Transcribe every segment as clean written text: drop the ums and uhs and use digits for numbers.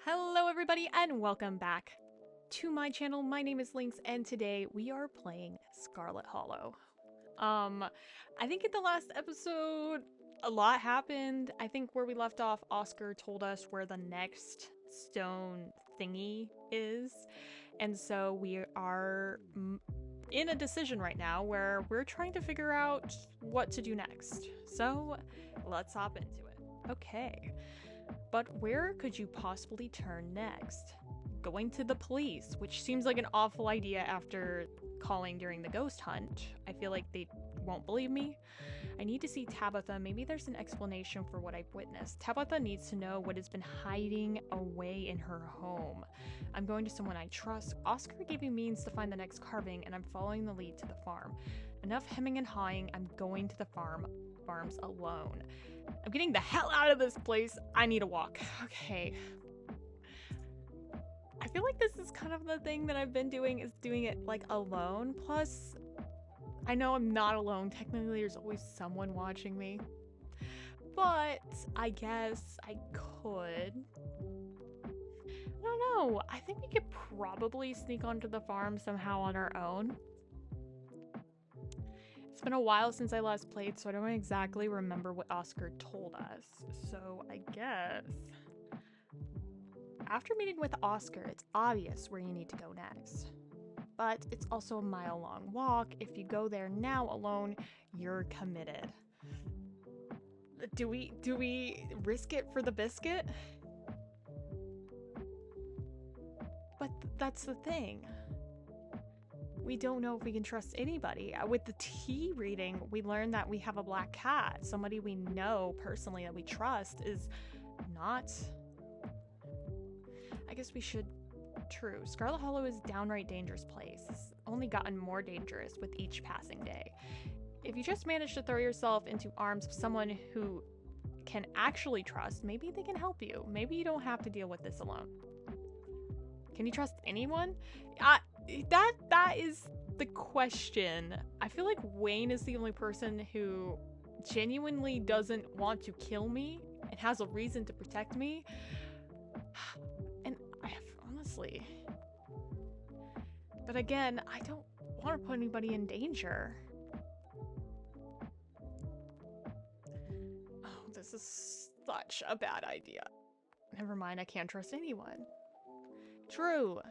Hello everybody and welcome back to my channel. My name is Lynx and today we are playing Scarlett Hollow. I think in the last episode a lot happened. I think where we left off, Oscar told us where the next stone thingy is. And so we are in a decision right now where we're trying to figure out what to do next. So let's hop into it. Okay. But where could you possibly turn next? Going to the police, which seems like an awful idea after calling during the ghost hunt. I feel like they won't believe me. I need to see Tabitha. Maybe there's an explanation for what I've witnessed. Tabitha needs to know what has been hiding away in her home. I'm going to someone I trust. Oscar gave me means to find the next carving, and I'm following the lead to the farm. Enough hemming and hawing. I'm going to the farms alone. I'm getting the hell out of this place. I need a walk. Okay. I feel like this is kind of the thing that I've been doing, is doing it like alone. Plus, I know I'm not alone. Technically, there's always someone watching me. But I guess I could. I don't know. I think we could probably sneak onto the farm somehow on our own. It's been a while since I last played, so I don't exactly remember what Oscar told us. So I guess after meeting with Oscar, it's obvious where you need to go next. But it's also a mile-long walk. If you go there now alone, you're committed. Do we risk it for the biscuit? But that's the thing. We don't know if we can trust anybody. With the tea reading, we learned that we have a black cat. Somebody we know personally that we trust is not... I guess we should... True. Scarlett Hollow is a downright dangerous place. It's only gotten more dangerous with each passing day. If you just manage to throw yourself into arms of someone who can actually trust, maybe they can help you. Maybe you don't have to deal with this alone. Can you trust anyone? That is the question. I feel like Wayne is the only person who genuinely doesn't want to kill me and has a reason to protect me. And I have, honestly. But again, I don't want to put anybody in danger. Oh, this is such a bad idea. Never mind, I can't trust anyone. True.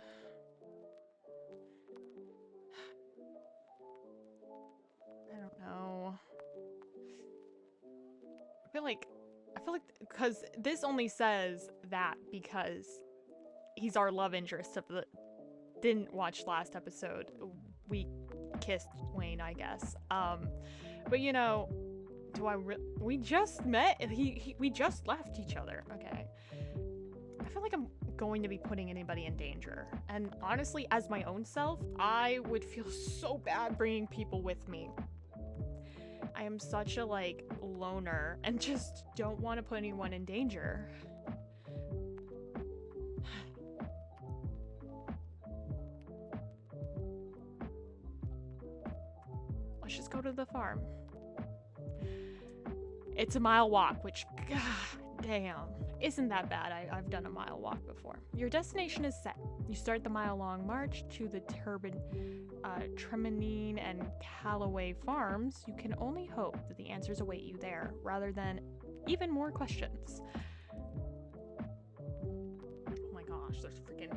I don't know. I feel like because this only says that because he's our love interest of the didn't watch last episode. We kissed Wayne, I guess. But you know, we just met. We just left each other. Okay. I feel like I'm going to be putting anybody in danger. And honestly, as my own self, I would feel so bad bringing people with me. I am such a loner and just don't want to put anyone in danger. Let's just go to the farm. It's a mile walk, which, god damn, isn't that bad. I've done a mile walk before. Your destination is set. You start the mile-long march to the Tremenine and Callaway farms. You can only hope that the answers await you there, rather than even more questions. Oh my gosh, there's freaking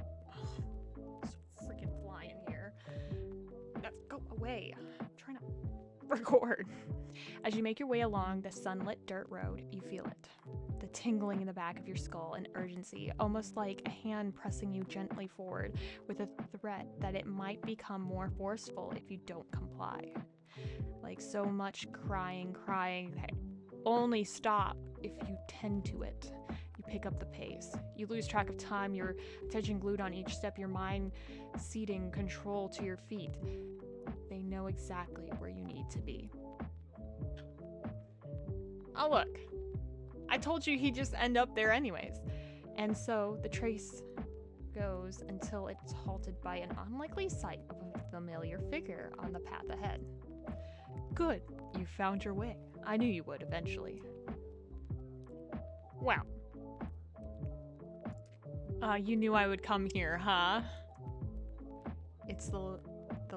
fly in here. Go away. I'm trying to record. As you make your way along the sunlit dirt road, you feel it. The tingling in the back of your skull, an urgency, almost like a hand pressing you gently forward with a threat that it might become more forceful if you don't comply. Like so much crying that only stop if you tend to it. You pick up the pace. You lose track of time, your attention glued on each step, your mind ceding control to your feet. They know exactly where you need to be. Oh look, I told you he'd just end up there anyways. And so the trace goes until it's halted by an unlikely sight of a familiar figure on the path ahead. Good, you found your way. I knew you would eventually. Wow. You knew I would come here, huh? It's the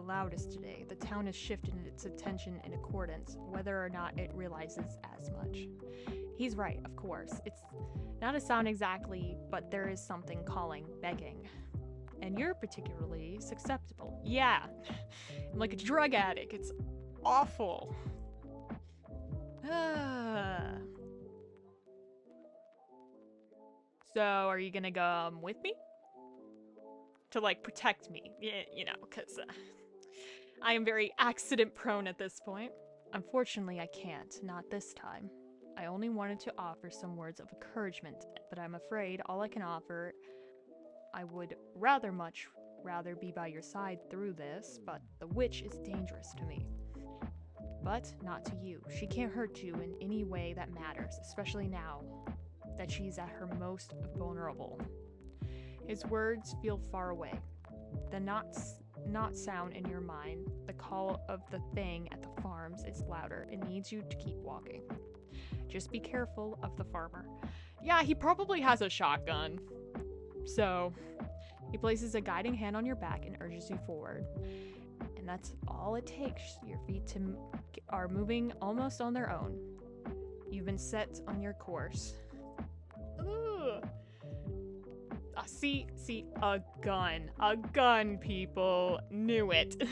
loudest today. The town has shifted its attention in accordance, whether or not it realizes as much. He's right, of course. It's not a sound exactly, but there is something calling, begging. And you're particularly susceptible. Yeah, I'm like a drug addict. It's awful. So, are you gonna come with me? To, like, protect me. Yeah, you know, because I am very accident prone at this point. Unfortunately, I can't. Not this time. I only wanted to offer some words of encouragement, but I'm afraid all I can offer. I would much rather be by your side through this, but the witch is dangerous to me. But not to you. She can't hurt you in any way that matters, especially now that she's at her most vulnerable. His words feel far away. The not sound in your mind, the call of the thing at the farms is louder. It needs you to keep walking. Just be careful of the farmer. Yeah, he probably has a shotgun. So, he places a guiding hand on your back and urges you forward. And that's all it takes. Your feet are moving almost on their own. You've been set on your course. Ugh. See, a gun. A gun, people. Knew it.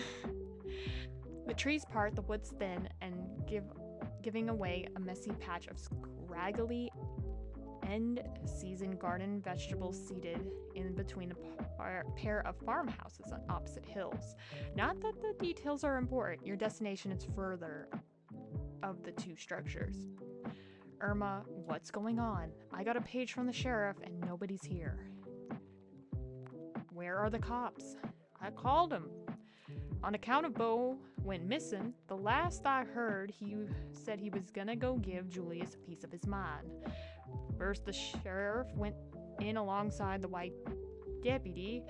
The trees part, the woods thin, and giving away a messy patch of scraggly end-season garden vegetables seated in between a pair of farmhouses on opposite hills. Not that the details are important. Your destination is further of the two structures. Irma, what's going on? I got a page from the sheriff and nobody's here. Where are the cops? I called him. On account of Bo went missing, the last I heard, he said he was gonna go give Julius a piece of his mind. First, the sheriff went in alongside the white deputy,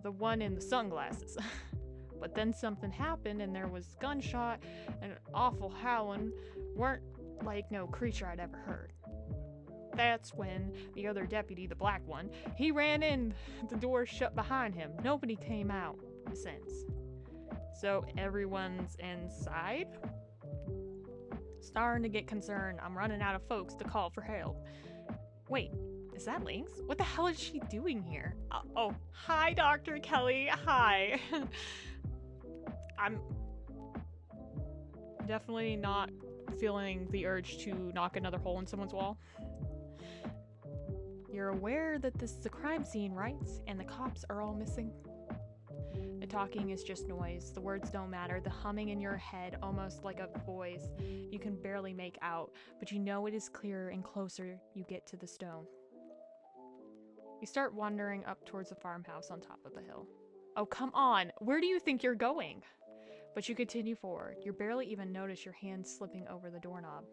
the one in the sunglasses. But then something happened and there was gunshot and an awful howling. Weren't like no creature I'd ever heard. That's when the other deputy, the black one, he ran in, the door shut behind him. Nobody came out since. So everyone's inside? Starting to get concerned. I'm running out of folks to call for help. Wait, is that Lynx? What the hell is she doing here? Oh, hi, Dr. Kelly. Hi. I'm definitely not feeling the urge to knock another hole in someone's wall. You're aware that this is a crime scene, right? And the cops are all missing? The talking is just noise. The words don't matter. The humming in your head, almost like a voice, you can barely make out, but you know it is clearer and closer you get to the stone. You start wandering up towards the farmhouse on top of the hill. Oh, come on! Where do you think you're going? But you continue forward. You barely even notice your hand slipping over the doorknob.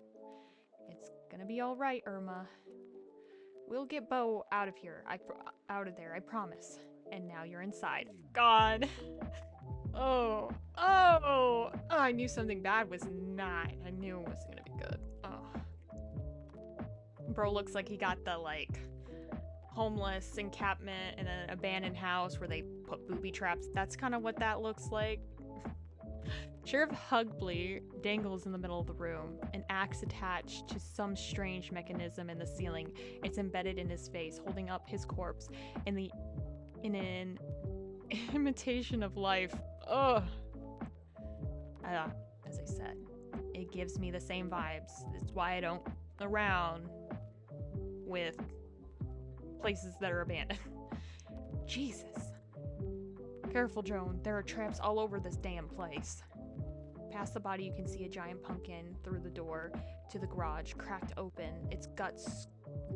It's gonna be all right, Irma. We'll get Bo out of here. Out of there, I promise. And now you're inside. God. Oh, I knew something bad was not. I knew it was gonna be good. Oh. Bro looks like he got the, like, homeless encampment in an abandoned house where they put booby traps. That's kind of what that looks like. Sheriff Hugbly dangles in the middle of the room, an axe attached to some strange mechanism in the ceiling. It's embedded in his face, holding up his corpse in an imitation of life. Ugh. As I said, it gives me the same vibes. It's why I don't around with places that are abandoned. Jesus. Careful, Joan. There are traps all over this damn place. Past the body, you can see a giant pumpkin through the door to the garage, cracked open, its guts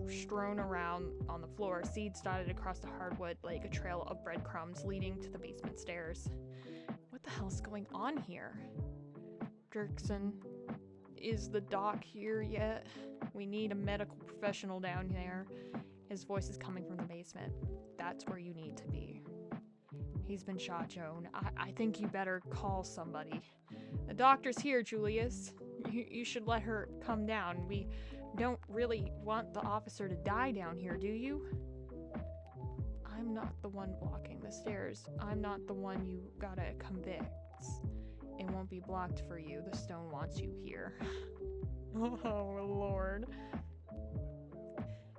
strewn around on the floor, seeds dotted across the hardwood like a trail of breadcrumbs leading to the basement stairs. What the hell's going on here? Dirksen, is the doc here yet? We need a medical professional down there. His voice is coming from the basement. That's where you need to be. He's been shot, Joan. I think you better call somebody. The doctor's here, Julius. You should let her come down. We don't really want the officer to die down here, do you? I'm not the one blocking the stairs. I'm not the one you gotta convict. It won't be blocked for you. The stone wants you here. Oh, Lord.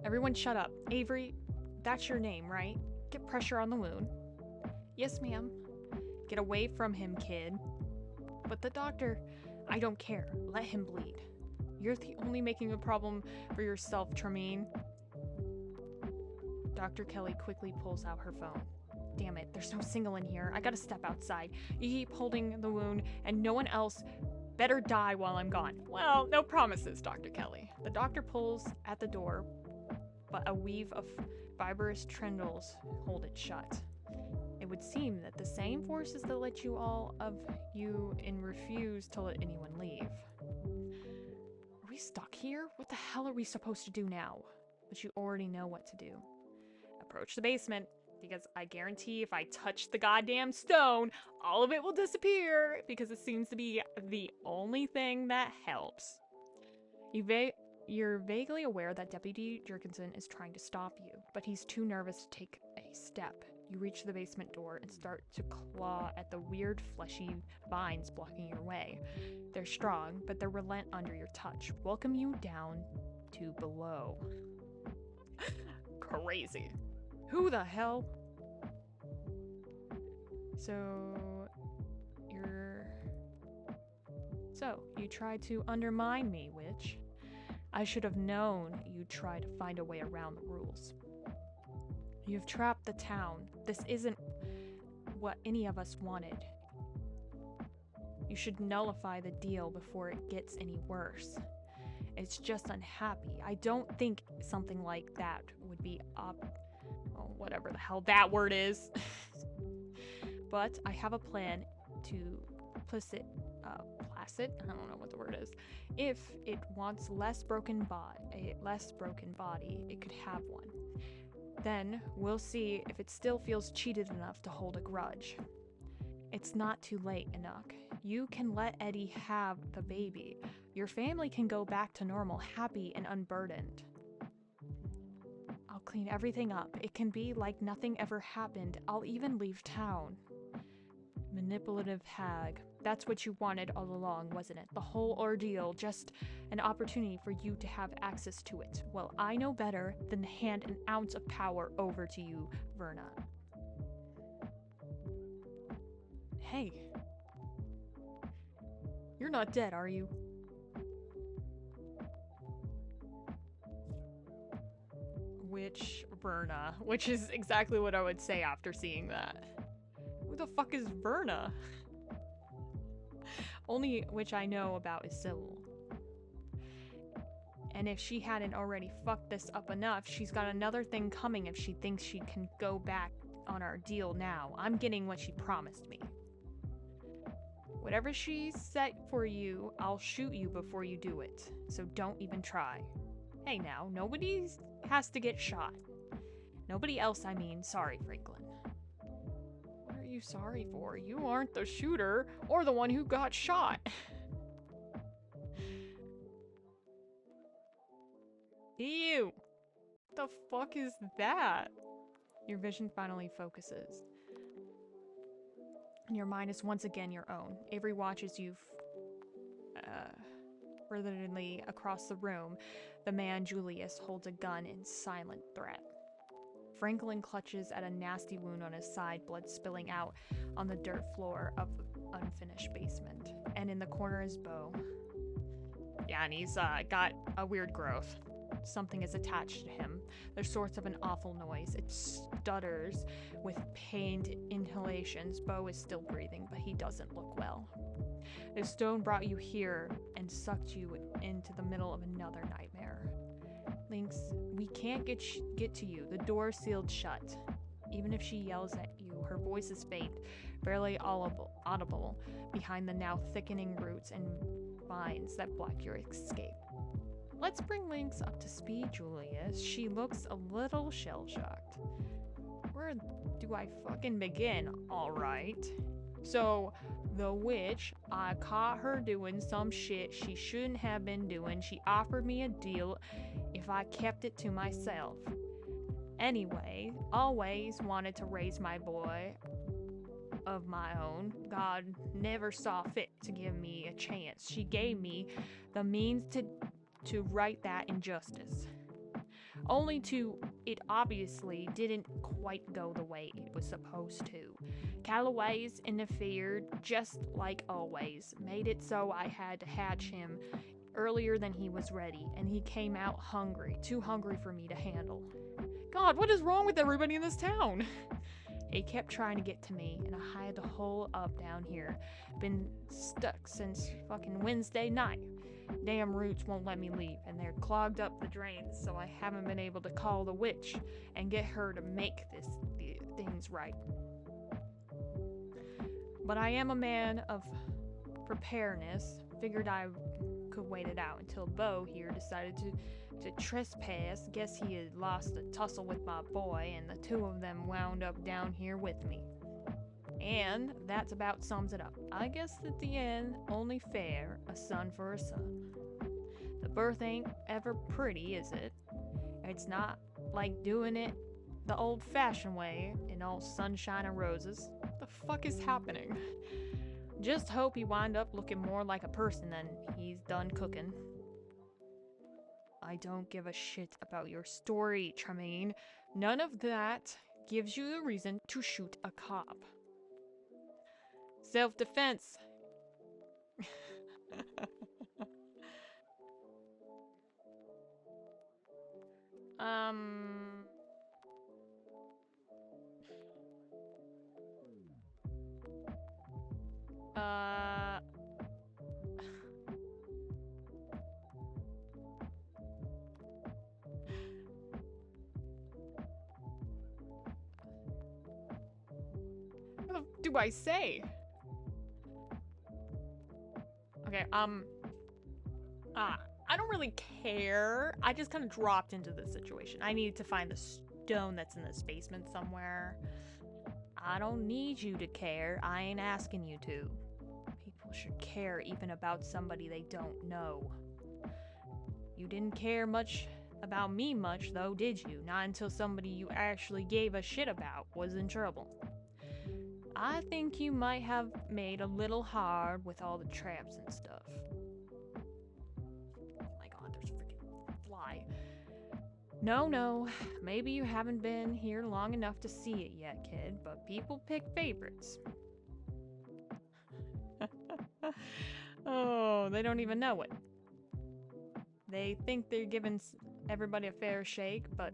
Everyone shut up. Avery, that's your name, right? Get pressure on the wound. Yes, ma'am. Get away from him, kid. But the doctor... I don't care. Let him bleed. You're the only making a problem for yourself, Tremaine. Dr. Kelly quickly pulls out her phone. Damn it, there's no signal in here. I gotta step outside. You keep holding the wound, and no one else better die while I'm gone. Well, no promises, Dr. Kelly. The doctor pulls at the door, but a weave of fibrous tendrils hold it shut. It would seem that the same forces that let you all of you and refuse to let anyone leave. Are we stuck here? What the hell are we supposed to do now? But you already know what to do. Approach the basement, because I guarantee if I touch the goddamn stone, all of it will disappear, because it seems to be the only thing that helps. You're vaguely aware that Deputy Jerkinson is trying to stop you, but he's too nervous to take a step. You reach the basement door and start to claw at the weird fleshy vines blocking your way. They're strong, but they relent under your touch, welcome you down to below. Crazy. Who the hell? So you tried to undermine me, witch. I should have known you'd try to find a way around the rules. You've trapped the town. This isn't what any of us wanted. You should nullify the deal before it gets any worse. It's just unhappy. I don't think something like that would be whatever the hell that word is. But I have a plan to placid? I don't know what the word is. If it wants a less broken body, it could have one. Then we'll see if it still feels cheated enough to hold a grudge. It's not too late, Enoch. You can let Eddie have the baby. Your family can go back to normal, happy and unburdened. I'll clean everything up. It can be like nothing ever happened. I'll even leave town. Manipulative hag. That's what you wanted all along, wasn't it? The whole ordeal, just an opportunity for you to have access to it. Well, I know better than to hand an ounce of power over to you, Verna. Hey. You're not dead, are you? Which Verna? Which is exactly what I would say after seeing that. Who the fuck is Verna? Only which I know about is Sybil. And if she hadn't already fucked this up enough, she's got another thing coming if she thinks she can go back on our deal now. I'm getting what she promised me. Whatever she set for you, I'll shoot you before you do it. So don't even try. Hey now, nobody has to get shot. Nobody else, I mean. Sorry, Franklin. What are you sorry for? You aren't the shooter or the one who got shot. Ew. What the fuck is that? Your vision finally focuses. And your mind is once again your own. Avery watches you furtively across the room. The man, Julius, holds a gun in silent threat. Franklin clutches at a nasty wound on his side, blood spilling out on the dirt floor of the unfinished basement. And in the corner is Bo. Yeah, and he's got a weird growth. Something is attached to him. There's sorts of an awful noise. It stutters with pained inhalations. Bo is still breathing, but he doesn't look well. The stone brought you here and sucked you into the middle of another nightmare. Lynx, we can't get to you. The door's sealed shut. Even if she yells at you, her voice is faint, barely audible behind the now thickening roots and vines that block your escape. Let's bring Lynx up to speed, Julius. She looks a little shell-shocked. Where do I fucking begin? Alright. So, the witch, I caught her doing some shit she shouldn't have been doing. She offered me a deal if I kept it to myself. Anyway, always wanted to raise my boy of my own. God never saw fit to give me a chance. She gave me the means to right that injustice. Only it obviously didn't quite go the way it was supposed to. Callaway's interfered just like always, made it so I had to hatch him earlier than he was ready, and he came out hungry, too hungry for me to handle. God, what is wrong with everybody in this town? He kept trying to get to me, and I had to hole up down here. Been stuck since fucking Wednesday night. Damn roots won't let me leave, and they're clogged up the drains, so I haven't been able to call the witch and get her to make things right. But I am a man of preparedness. Figured I could wait it out until Bo here decided to trespass. Guess he had lost a tussle with my boy, and the two of them wound up down here with me. And that's about sums it up. I guess at the end, only fair, a son for a son. The birth ain't ever pretty, is it? It's not like doing it the old-fashioned way, in all sunshine and roses. What the fuck is happening? Just hope he wind up looking more like a person than he's done cooking. I don't give a shit about your story, Tremaine. None of that gives you a reason to shoot a cop. Self-defense. What do I say? Okay, I don't really care. I just kind of dropped into this situation. I needed to find the stone that's in this basement somewhere. I don't need you to care. I ain't asking you to. People should care even about somebody they don't know. You didn't care much about me much, though, did you? Not until somebody you actually gave a shit about was in trouble. I think you might have made a little hard with all the traps and stuff. Oh my god, there's a freaking fly. No, maybe you haven't been here long enough to see it yet, kid, but people pick favorites. Oh, they don't even know it. They think they're giving everybody a fair shake, but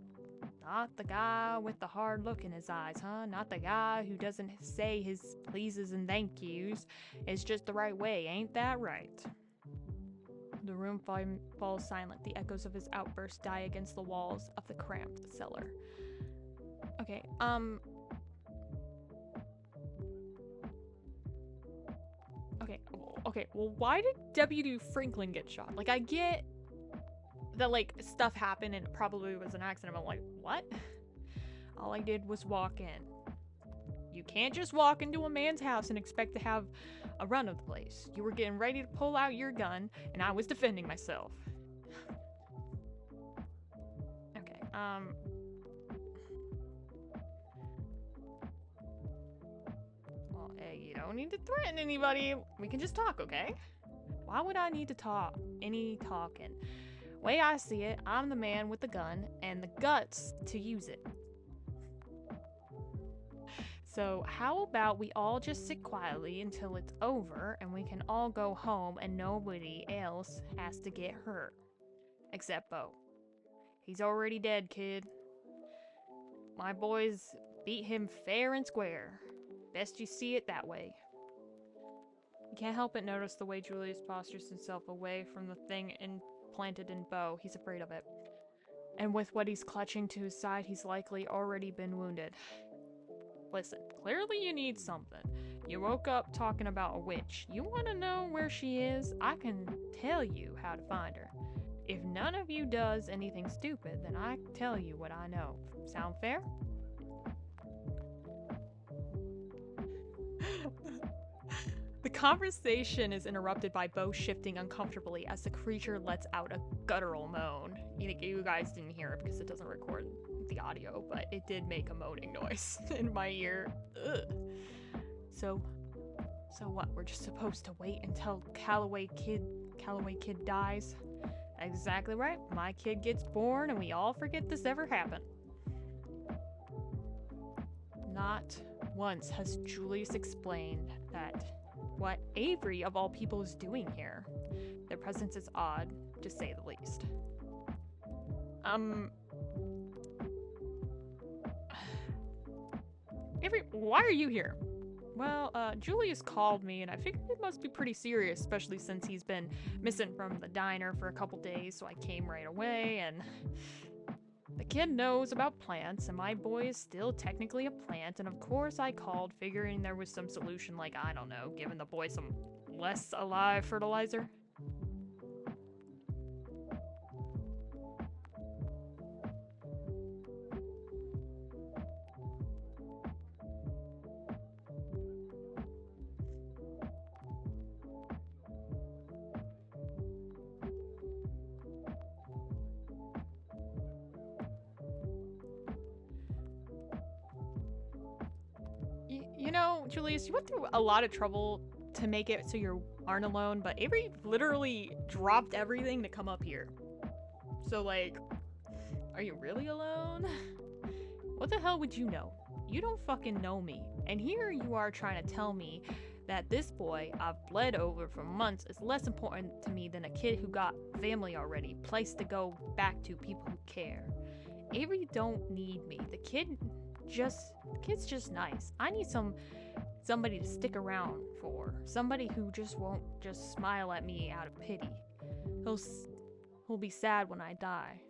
not the guy with the hard look in his eyes, huh? Not the guy who doesn't say his pleases and thank yous. It's just the right way, ain't that right? The room falls silent. The echoes of his outburst die against the walls of the cramped cellar. Okay, Okay, well, why did W. Franklin get shot? Like, I get that, like, stuff happened and it probably was an accident. I'm like, what? All I did was walk in. You can't just walk into a man's house and expect to have a run of the place. You were getting ready to pull out your gun, and I was defending myself. Okay, well, hey, you don't need to threaten anybody. We can just talk, okay? Why would I need to talk? Any talking? Way I see it, I'm the man with the gun and the guts to use it. So how about we all just sit quietly until it's over and we can all go home and nobody else has to get hurt. Except Bo. He's already dead, kid. My boys beat him fair and square. Best you see it that way. You can't help but notice the way Julius postures himself away from the thing implanted in Bo. He's afraid of it. And with what he's clutching to his side, he's likely already been wounded. Listen, clearly you need something. You woke up talking about a witch. You want to know where she is? I can tell you how to find her. If none of you does anything stupid, then I tell you what I know. Sound fair? The conversation is interrupted by Bo shifting uncomfortably as the creature lets out a guttural moan. You guys didn't hear it because it doesn't record the audio, but it did make a moaning noise in my ear. Ugh. So what? We're just supposed to wait until Calloway kid dies? Exactly right. My kid gets born and we all forget this ever happened. Not once has Julius explained that what Avery, of all people, is doing here. Their presence is odd, to say the least. Avery, why are you here? Well, Julius called me, and I figured it must be pretty serious, especially since he's been missing from the diner for a couple days, so I came right away, and the kid knows about plants, and my boy is still technically a plant, and of course I called, figuring there was some solution, like, I don't know, giving the boy some less alive fertilizer. You know, Julius, you went through a lot of trouble to make it so you aren't alone, but Avery literally dropped everything to come up here. So, like, are you really alone? What the hell would you know? You don't fucking know me. And here you are trying to tell me that this boy I've bled over for months is less important to me than a kid who got family already, place to go back to, people who care. Avery don't need me. The kid's just nice. I need somebody to stick around for. Somebody who just won't just smile at me out of pity. He'll be sad when I die.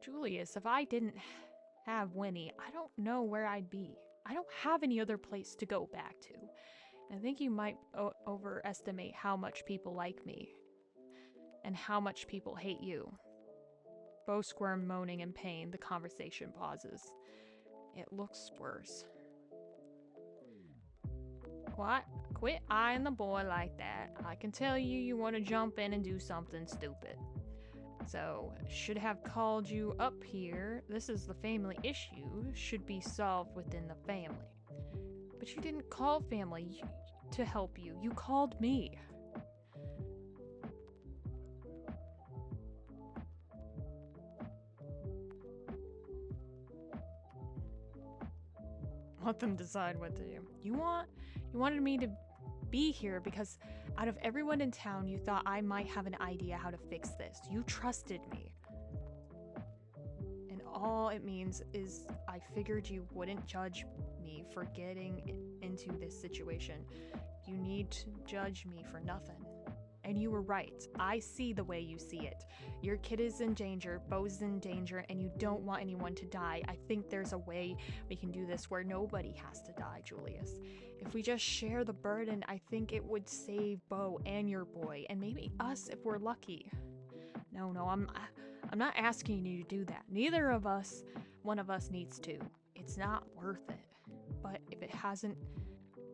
Julius, if I didn't have Winnie, I don't know where I'd be. I don't have any other place to go back to. I think you might overestimate how much people like me. And how much people hate you. Bo squirmed, moaning in pain. The conversation pauses. It looks worse. What? Quit eyeing the boy like that. I can tell you want to jump in and do something stupid. So, should have called you up here. This is the family issue. Should be solved within the family. But you didn't call family to help you. You called me. Let them decide what to do. You wanted me to be here because out of everyone in town, you thought I might have an idea how to fix this. You trusted me. And all it means is I figured you wouldn't judge me for getting into this situation. You need to judge me for nothing. And you were right. I see the way you see it. Your kid is in danger, Bo's in danger, and you don't want anyone to die. I think there's a way we can do this where nobody has to die, Julius. If we just share the burden, I think it would save Bo and your boy, and maybe us if we're lucky. No, I'm not asking you to do that. Neither of us, one of us needs to. It's not worth it. But if it hasn't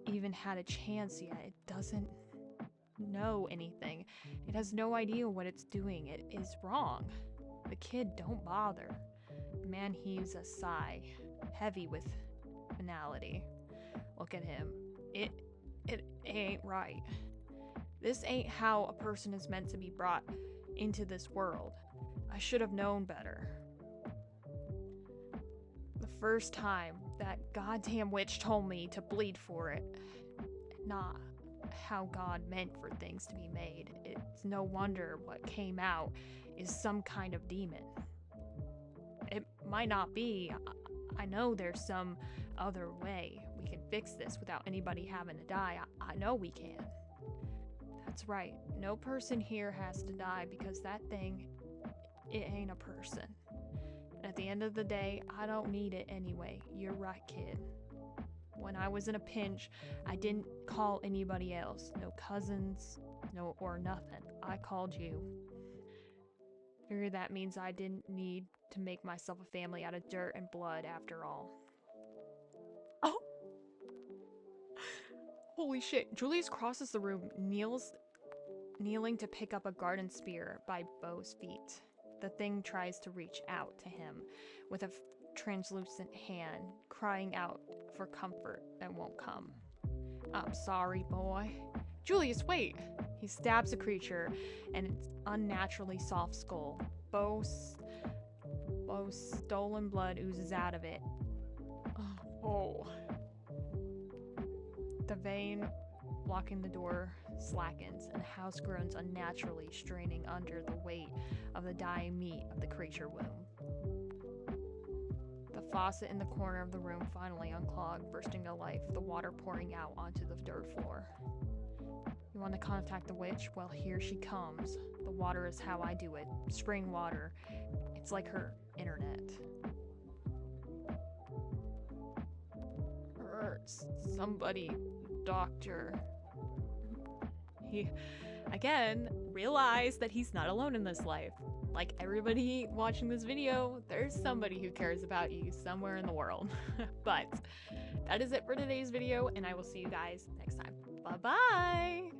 even had a chance yet, it doesn't know anything. It has no idea what it's doing. It is wrong. The kid don't bother. The man heaves a sigh, heavy with finality. Look at him. It ain't right. This ain't how a person is meant to be brought into this world. I should have known better. The first time that goddamn witch told me to bleed for it. Not how God meant for things to be made. It's no wonder what came out is some kind of demon. It might not be. I know there's some other way we can fix this without anybody having to die. I know we can. That's right. No person here has to die because that thing, it ain't a person. And at the end of the day, I don't need it anyway. You're right, kid. When I was in a pinch, I didn't call anybody else. No cousins, or nothing. I called you. Figure that means I didn't need to make myself a family out of dirt and blood after all. Oh! Holy shit. Julius crosses the room, kneeling to pick up a garden spear by Beau's feet. The thing tries to reach out to him with a translucent hand, crying out for comfort that won't come. I'm sorry, boy. Julius, wait! He stabs the creature, and its unnaturally soft skull. Beau's stolen blood oozes out of it. Oh. The vein blocking the door slackens, and the house groans unnaturally, straining under the weight of the dying meat of the creature womb. The faucet in the corner of the room finally unclogged, bursting to life, the water pouring out onto the dirt floor. You want to contact the witch? Well, here she comes. The water is how I do it. Spring water. It's like her internet. Hurts. Somebody, doctor. He, again, realized that he's not alone in this life. Like everybody watching this video, there's somebody who cares about you somewhere in the world. But that is it for today's video, and I will see you guys next time. Bye-bye!